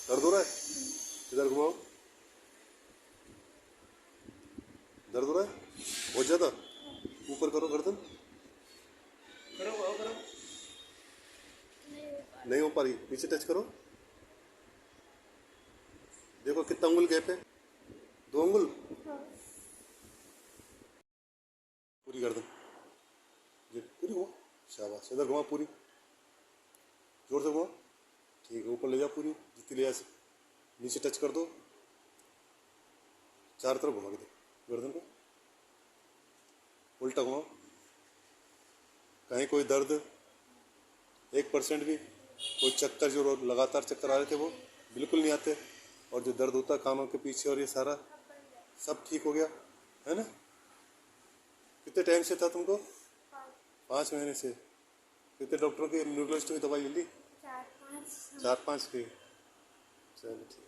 दर्द हो रहा है? इधर घुमाओ। दर्द हो रहा है बहुत ज़्यादा? ऊपर करो गर्दन। करो करो। नहीं हो पा रही, नीचे टच करो। देखो कितना अंगुल गैप है, 2 अंगुल। पूरी गर्दन, ये पूरी घुमा। शाबाश, इधर घुमा पूरी, जोर से घुमा। ठीक है, ऊपर ले जाओ पूरी जितनी ले जा सके। नीचे टच कर दो, चारों तरफ घुमा के दो गर्दन को। उल्टा घुमाओ। कहीं कोई दर्द 1% भी? कोई चक्कर, जो लगातार चक्कर आ रहे थे वो बिल्कुल नहीं आते? और जो दर्द होता कानों के पीछे और ये सारा सब ठीक हो गया है ना? कितने टाइम से था तुमको? 5 महीने से। कितने डॉक्टरों की, न्यूरोलॉजिस्ट की दवाई ले ली? 4-5 की। चलो ठीक।